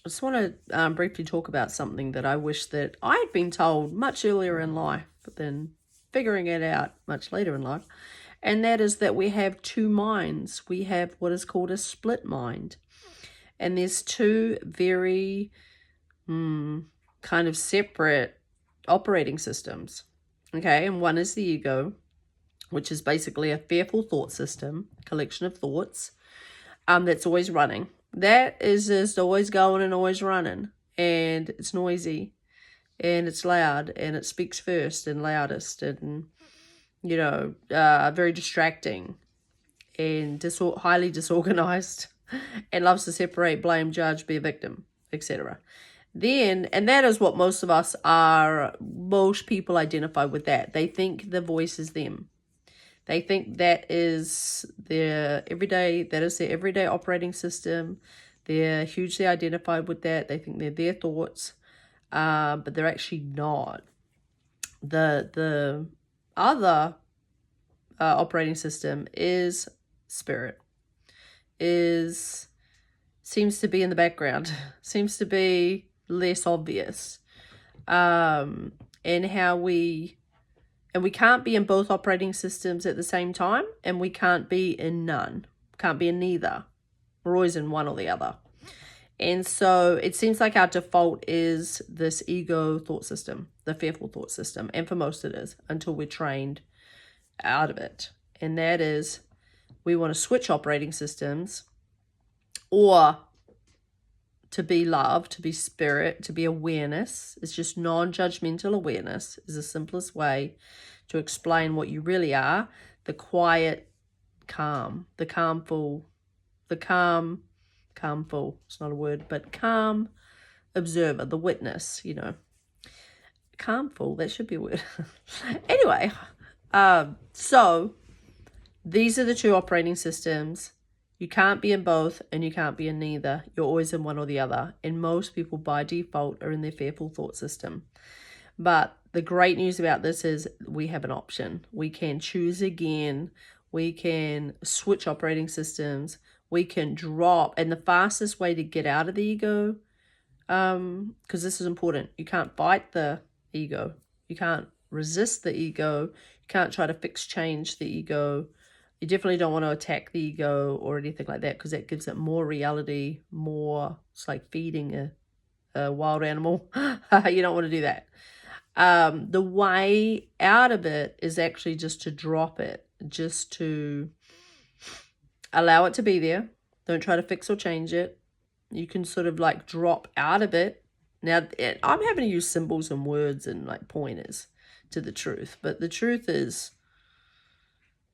I just want to briefly talk about something that I wish that I had been told much earlier in life than figuring it out much later in life. And that is that we have two minds. We have what is called a split mind. And there's two very kind of separate operating systems. Okay, and one is the ego, which is basically a fearful thought system, a collection of thoughts that's always running. That is just always going and always running, and it's noisy, and it's loud, and it speaks first and loudest, and very distracting, and highly disorganized, and loves to separate, blame, judge, be a victim, etc. And that is what most of us are. Most people identify with that. They think the voice is them. They think that is their everyday operating system. They're hugely identified with that. They think they're their thoughts, but they're actually not. The other operating system is spirit. Seems to be in the background. Seems to be less obvious. And we can't be in both operating systems at the same time, and we can't be in none. Can't be in neither. We're always in one or the other. And so it seems like our default is this ego thought system, the fearful thought system. And for most it is, until we're trained out of it. And that is, we want to switch operating systems, or to be love, to be spirit, to be awareness. It's just non-judgmental awareness is the simplest way to explain what you really are. The quiet calm, the calmful, it's not a word, but calm observer, the witness, Calmful, that should be a word. Anyway, so these are the two operating systems. You can't be in both, and you can't be in neither. You're always in one or the other. And most people by default are in their fearful thought system. But the great news about this is we have an option. We can choose again. We can switch operating systems. We can drop. And the fastest way to get out of the ego, because this is important, you can't fight the ego. You can't resist the ego. You can't try to change the ego. You definitely don't want to attack the ego or anything like that, because that gives it more reality, it's like feeding a wild animal. You don't want to do that. The way out of it is actually just to drop it, just to allow it to be there. Don't try to fix or change it. You can sort of like drop out of it. Now, I'm having to use symbols and words and like pointers to the truth, but the truth is,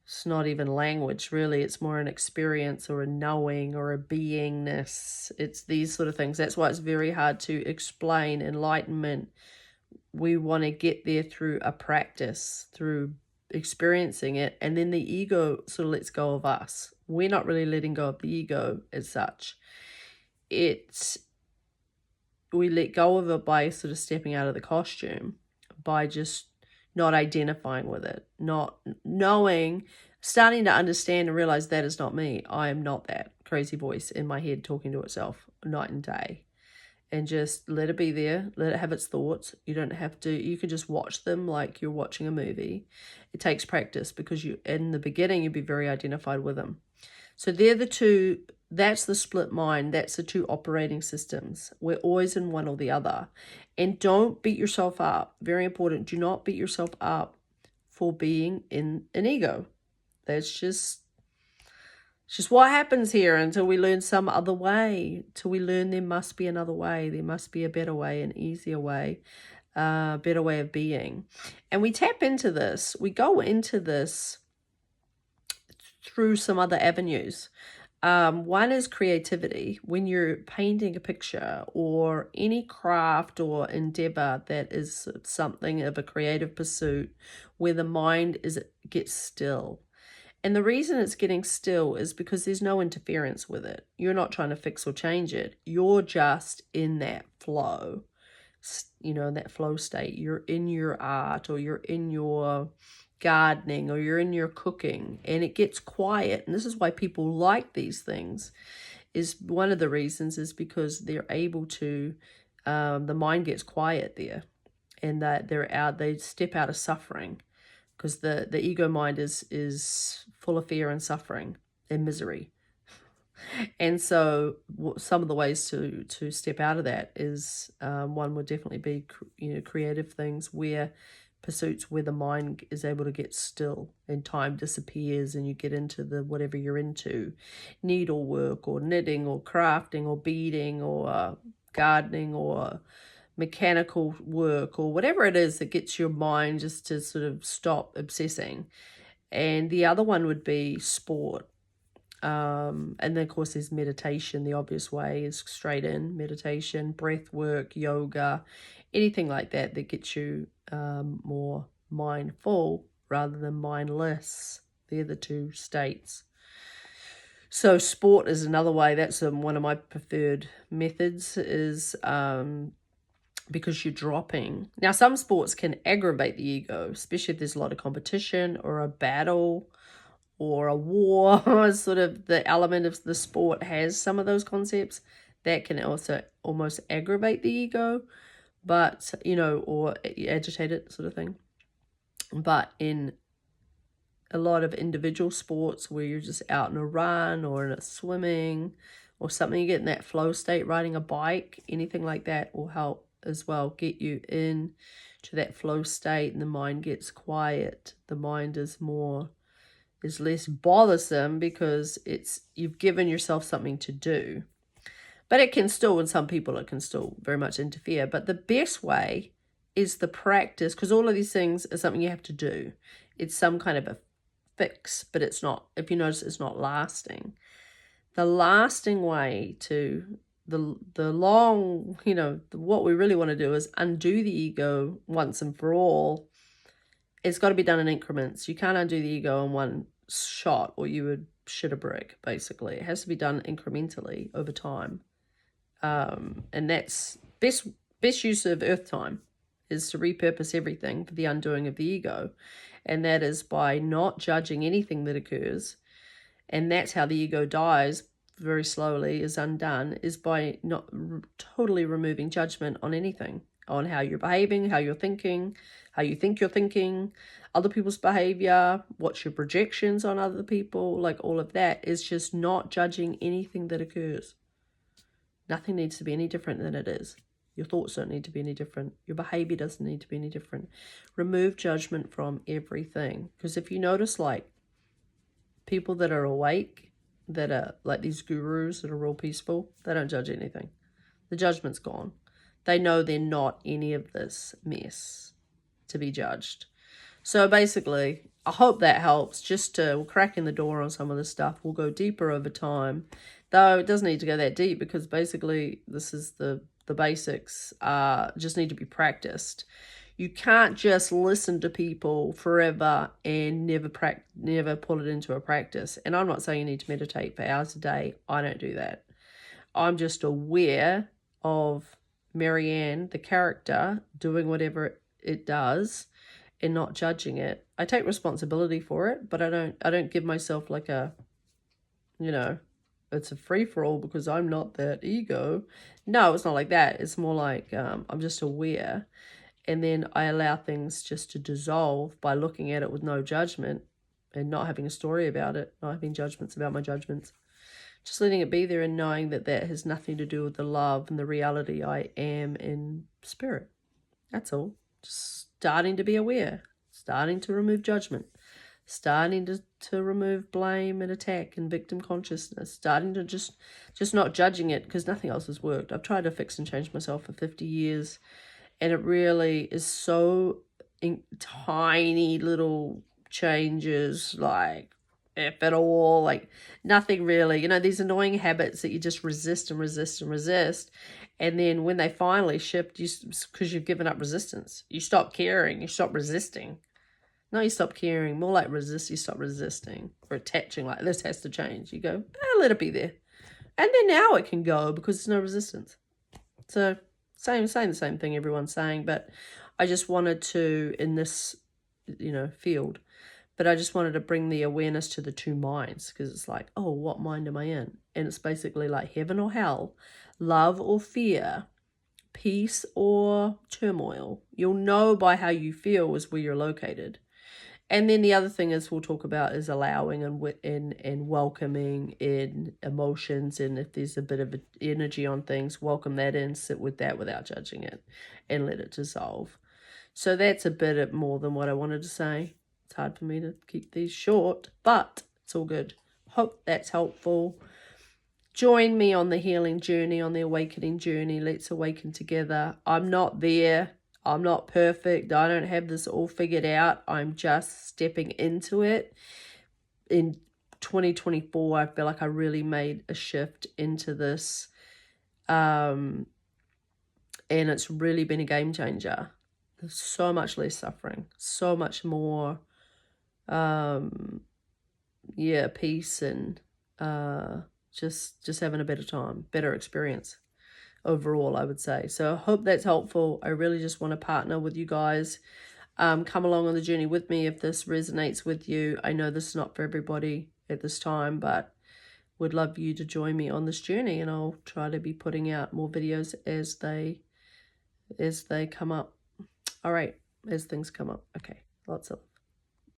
it's not even language, really. It's more an experience or a knowing or a beingness. It's these sort of things. That's why it's very hard to explain enlightenment. We want to get there through a practice, through experiencing it, and then the ego sort of lets go of us. We're not really letting go of the ego as such. We let go of it by sort of stepping out of the costume, by just not identifying with it, not knowing, starting to understand and realize that is not me. I am not that crazy voice in my head talking to itself night and day. And just let it be there, let it have its thoughts. You don't have to, you can just watch them like you're watching a movie. It takes practice, because in the beginning, you'll be very identified with them. So they're the two. That's the split mind. That's the two operating systems. We're always in one or the other. And don't beat yourself up. Very important. Do not beat yourself up for being in an ego. That's just what happens here until we learn some other way. Till we learn there must be another way. There must be a better way, an easier way, a better way of being. And we tap into this. We go into this through some other avenues. One is creativity. When you're painting a picture or any craft or endeavor that is something of a creative pursuit, where the mind gets still. And the reason it's getting still is because there's no interference with it. You're not trying to fix or change it. You're just in that flow, that flow state. You're in your art, or you're in your gardening, or you're in your cooking, and it gets quiet. And this is why people like these things, is one of the reasons is because they're able to, the mind gets quiet there, and that they step out of suffering, because the ego mind is full of fear and suffering and misery. And so some of the ways to step out of that is, one would definitely be creative things, where pursuits where the mind is able to get still and time disappears and you get into the whatever you're into, needlework or knitting or crafting or beading or gardening or mechanical work or whatever it is that gets your mind just to sort of stop obsessing. And the other one would be sport. And then of course there's meditation. The obvious way is straight in meditation, breath work, yoga, anything like that that gets you more mindful rather than mindless. They're the two states. So sport is another way. That's one of my preferred methods, is because you're dropping. Now, some sports can aggravate the ego, especially if there's a lot of competition or a battle or a war. Sort of the element of the sport has some of those concepts that can also almost aggravate the ego, but, or agitate it, sort of thing. But in a lot of individual sports where you're just out in a run or in a swimming or something, you get in that flow state, riding a bike, anything like that will help as well, get you in to that flow state, and the mind gets quiet. The mind is less bothersome because you've given yourself something to do. But it can still, in some people, it can still very much interfere. But the best way is the practice, because all of these things are something you have to do. It's some kind of a fix, but it's not, if you notice, it's not lasting. The lasting way to the long, what we really want to do is undo the ego once and for all. It's got to be done in increments. You can't undo the ego in one shot, or you would shit a brick, basically. It has to be done incrementally over time. And that's best use of earth time, is to repurpose everything for the undoing of the ego. And that is by not judging anything that occurs. And that's how the ego dies very slowly, is undone, is by not totally removing judgment on anything, on how you're behaving, how you're thinking, how you think you're thinking, other people's behavior, what's your projections on other people, like all of that is just not judging anything that occurs. Nothing needs to be any different than it is. Your thoughts don't need to be any different. Your behavior doesn't need to be any different. Remove judgment from everything. Because if you notice, like, people that are awake, that are like these gurus that are real peaceful, they don't judge anything. The judgment's gone. They know they're not any of this mess to be judged. So basically, I hope that helps. We're cracking the door on some of this stuff. We'll go deeper over time. Though it doesn't need to go that deep, because basically this is the basics. Just need to be practiced. You can't just listen to people forever and never put it into a practice. And I'm not saying you need to meditate for hours a day. I don't do that. I'm just aware of Marianne, the character, doing whatever it does and not judging it. I take responsibility for it, but I don't give myself like a, it's a free-for-all because I'm not that ego. No, it's not like that. It's more like I'm just aware. And then I allow things just to dissolve by looking at it with no judgment and not having a story about it, not having judgments about my judgments. Just letting it be there and knowing that has nothing to do with the love and the reality I am in spirit. That's all. Just starting to be aware, starting to remove judgment, starting to remove blame and attack and victim consciousness, starting to just not judging it, because nothing else has worked. I've tried to fix and change myself for 50 years. And it really is so tiny little changes, like, if at all, like nothing really, these annoying habits that you just resist and resist and resist. And then when they finally shift, because you've given up resistance, you stop caring, you stop resisting. No, you stop caring, more like resist, you stop resisting or attaching, like this has to change. You go, let it be there. And then now it can go because there's no resistance. So saying the same thing everyone's saying, but I just wanted to, in this, field, But I just wanted to bring the awareness to the two minds, because it's like, oh, what mind am I in? And it's basically like heaven or hell, love or fear, peace or turmoil. You'll know by how you feel is where you're located. And then the other thing is we'll talk about is allowing and welcoming in emotions. And if there's a bit of energy on things, welcome that in, sit with that without judging it, and let it dissolve. So that's a bit more than what I wanted to say. It's hard for me to keep these short, but it's all good. Hope that's helpful. Join me on the healing journey, on the awakening journey. Let's awaken together. I'm not there. I'm not perfect. I don't have this all figured out. I'm just stepping into it. In 2024, I feel like I really made a shift into this. And it's really been a game changer. There's so much less suffering, so much more, peace, and just having a better time, better experience overall, I would say. So I hope that's helpful. I really just want to partner with you guys. Come along on the journey with me if this resonates with you. I know this is not for everybody at this time, but would love you to join me on this journey, and I'll try to be putting out more videos as they come up. All right, as things come up. Okay, lots of